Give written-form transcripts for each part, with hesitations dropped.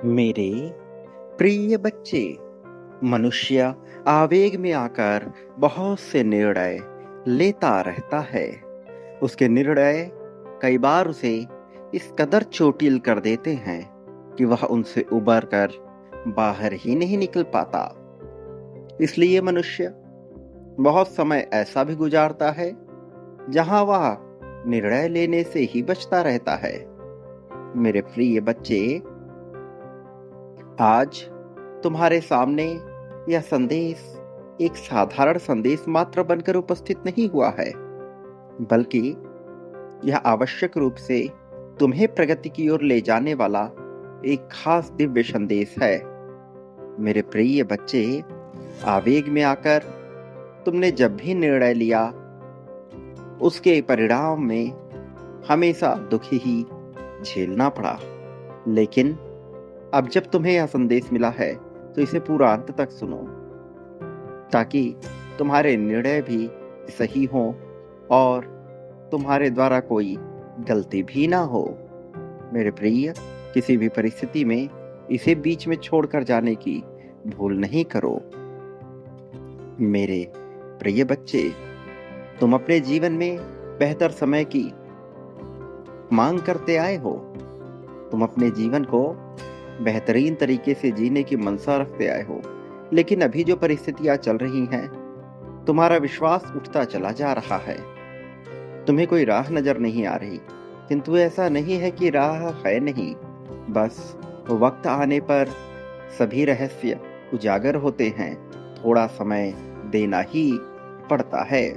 मेरे प्रिय बच्चे, मनुष्य आवेग में आकर बहुत से निर्णय लेता रहता है। उसके निर्णय कई बार उसे इस कदर चोटिल कर देते हैं कि वह उनसे उबर कर बाहर ही नहीं निकल पाता। इसलिए मनुष्य बहुत समय ऐसा भी गुजारता है जहां वह निर्णय लेने से ही बचता रहता है। मेरे प्रिय बच्चे, आज तुम्हारे सामने यह संदेश एक साधारण संदेश मात्र बनकर उपस्थित नहीं हुआ है, बल्कि यह आवश्यक रूप से तुम्हें प्रगति की ओर ले जाने वाला एक खास दिव्य संदेश है। मेरे प्रिय बच्चे, आवेग में आकर तुमने जब भी निर्णय लिया, उसके परिणाम में हमेशा दुख ही झेलना पड़ा। लेकिन अब जब तुम्हें यह संदेश मिला है तो इसे पूरा अंत तक सुनो, ताकि तुम्हारे निर्णय भी सही हों और तुम्हारे द्वारा कोई गलती भी ना हो। मेरे प्रिय, किसी भी परिस्थिति में इसे बीच में छोड़कर जाने की भूल नहीं करो। मेरे प्रिय बच्चे, तुम अपने जीवन में बेहतर समय की मांग करते आए हो। तुम अपने जीवन को बेहतरीन तरीके से जीने की मंशा रखते आए हो, लेकिन अभी जो परिस्थितियां चल रही हैं, तुम्हारा विश्वास उठता चला जा रहा है। तुम्हें कोई राह नजर नहीं आ रही, किंतु ऐसा नहीं है कि राह है नहीं, बस वक्त आने पर सभी रहस्य उजागर होते हैं। थोड़ा समय देना ही पड़ता है।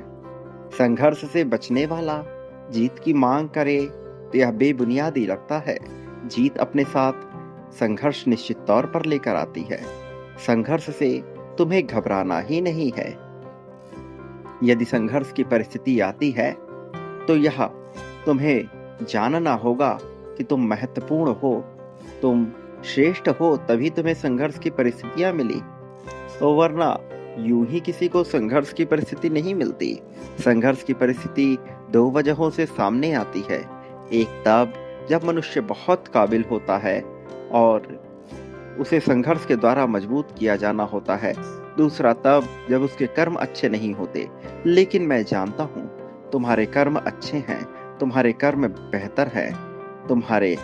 संघर्ष से बचने वाला जीत की मांग करे तो यह बेबुनियादी लगता है। जीत अपने साथ संघर्ष निश्चित तौर पर लेकर आती है। संघर्ष से तुम्हें घबराना ही नहीं है। यदि संघर्ष की परिस्थिति आती है तो यह तुम्हें जानना होगा कि तुम महत्वपूर्ण हो, तुम श्रेष्ठ हो, तभी तुम्हें संघर्ष की परिस्थितियां मिली। तो वरना यूं ही किसी को संघर्ष की परिस्थिति नहीं मिलती। संघर्ष की परिस्थिति दो वजहों से सामने आती है। एक तब जब मनुष्य बहुत काबिल होता है और उसे संघर्ष के द्वारा मजबूत किया जाना होता है। दूसरा तब जब उसके कर्म अच्छे नहीं होते। लेकिन मैं जानता हूँ तुम्हारे कर्म अच्छे हैं, तुम्हारे कर्म बेहतर हैं, तुम्हारे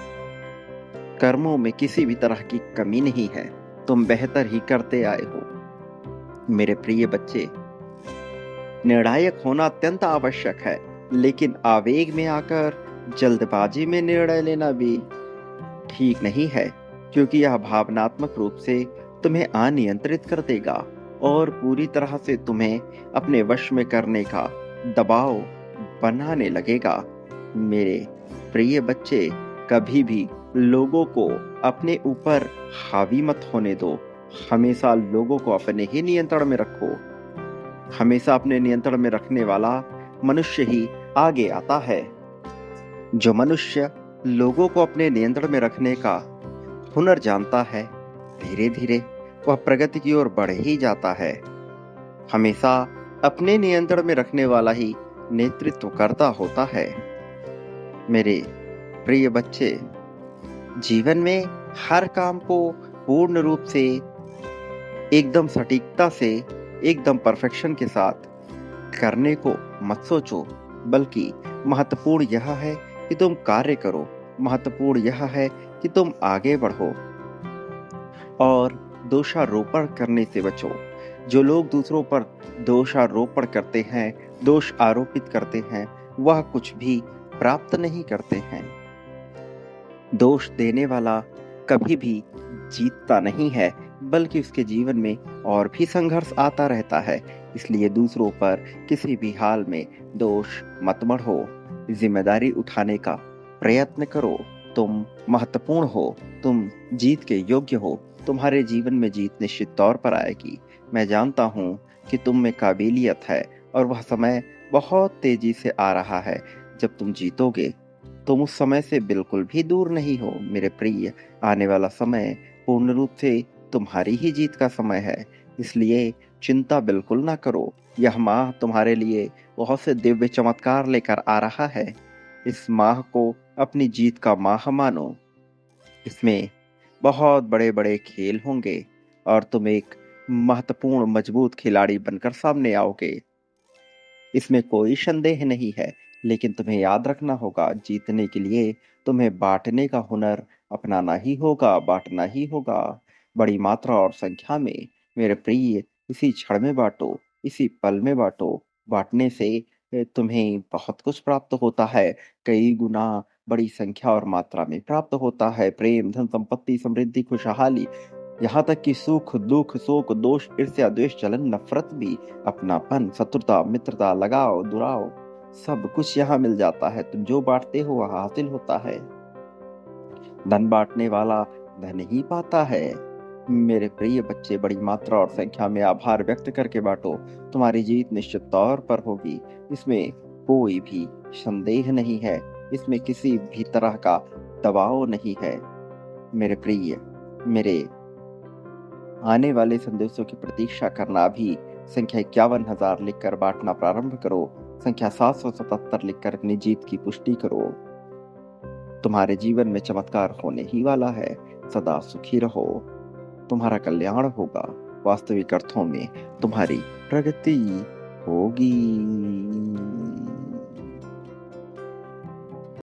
कर्मों में किसी भी तरह की कमी नहीं है। तुम बेहतर ही करते आए हो। मेरे प्रिय बच्चे, निर्णायक होना अत्यंत आवश्यक है, लेकिन आवेग में आकर जल्दबाजी में निर्णय लेना भी ठीक नहीं है, क्योंकि यह भावनात्मक रूप से तुम्हें अनियंत्रित कर देगा और पूरी तरह से तुम्हें अपने वश में करने का दबाव बनाने लगेगा। मेरे प्रिय बच्चे, कभी भी लोगों को अपने ऊपर हावी मत होने दो। हमेशा लोगों को अपने ही नियंत्रण में रखो। हमेशा अपने नियंत्रण में रखने वाला मनुष्य ही आगे आता है। जो मनुष्य लोगों को अपने नियंत्रण में रखने का हुनर जानता है, धीरे धीरे वह प्रगति की ओर बढ़ ही जाता है। हमेशा अपने नियंत्रण में रखने वाला ही नेतृत्व करता होता है। मेरे प्रिय बच्चे, जीवन में हर काम को पूर्ण रूप से, एकदम सटीकता से, एकदम परफेक्शन के साथ करने को मत सोचो, बल्कि महत्वपूर्ण यह है कि तुम कार्य करो। महत्वपूर्ण यह है कि तुम आगे बढ़ो और दोषारोपण करने से बचो। जो लोग दूसरों पर दोषारोपण करते हैं, दोष आरोपित करते हैं, वह कुछ भी प्राप्त नहीं करते हैं। दोष देने वाला कभी भी जीतता नहीं है, बल्कि उसके जीवन में और भी संघर्ष आता रहता है। इसलिए दूसरों पर किसी भी हाल में दोष मत बढ़ो। जिम्मेदारी उठाने का प्रयत्न करो। तुम महत्वपूर्ण हो, तुम जीत के योग्य हो। तुम्हारे जीवन में जीत निश्चित तौर पर आएगी। मैं जानता हूँ कि तुम में काबिलियत है और वह समय बहुत तेजी से आ रहा है जब तुम जीतोगे। तुम उस समय से बिल्कुल भी दूर नहीं हो। मेरे प्रिय, आने वाला समय पूर्ण रूप से तुम्हारी ही जीत का समय है। इसलिए चिंता बिल्कुल ना करो। यह माह तुम्हारे लिए बहुत से दिव्य चमत्कार लेकर आ रहा है। इस माह को अपनी जीत का माह मानो। इसमें बहुत बड़े-बड़े खेल होंगे और तुम एक महत्वपूर्ण मजबूत खिलाड़ी बनकर सामने आओगे। इसमें कोई संदेह नहीं है, लेकिन तुम्हें याद रखना होगा जीतने के लिए तुम्हें बाँटने का हुनर अपनाना ही होगा, बाँटना ही होगा। बड़ी मात्रा और संख्या में मेरे प्रिय इसी क्षण में बाँटो, इसी पल में बाँटो। बाँटने से तुम्हें बहुत कुछ प्राप्त होता है, कई गुना बड़ी संख्या और मात्रा में प्राप्त होता है। प्रेम, धन, संपत्ति, समृद्धि, खुशहाली, यहाँ तक कि सुख, दुःख, शोक, दोष, ईर्ष्या, द्वेष, जलन, नफ़रत भी, अपनापन, शत्रुता, मित्रता, लगाव, दुराव, सब कुछ यहाँ मिल जाता है। तुम जो बाँटते हो वह हासिल होता है। धन बाँटने वाला धन ही पाता है। मेरे प्रिय बच्चे, बड़ी मात्रा और संख्या में आभार व्यक्त करके बाँटो। तुम्हारी जीत निश्चित तौर पर होगी। इसमें कोई भी संदेह नहीं है। इसमें किसी भी तरह का दबाव नहीं है। मेरे प्रिय, मेरे आने वाले संदेशों की प्रतीक्षा करना। अभी संख्या 51,000 लिखकर बाँटना प्रारंभ करो। संख्या 777 लिखकर अपनी जीत की पुष्टि करो। तुम्हारे जीवन में चमत्कार होने ही वाला है। सदा सुखी रहो। तुम्हारा कल्याण होगा। वास्तविक अर्थों में तुम्हारी प्रगति होगी।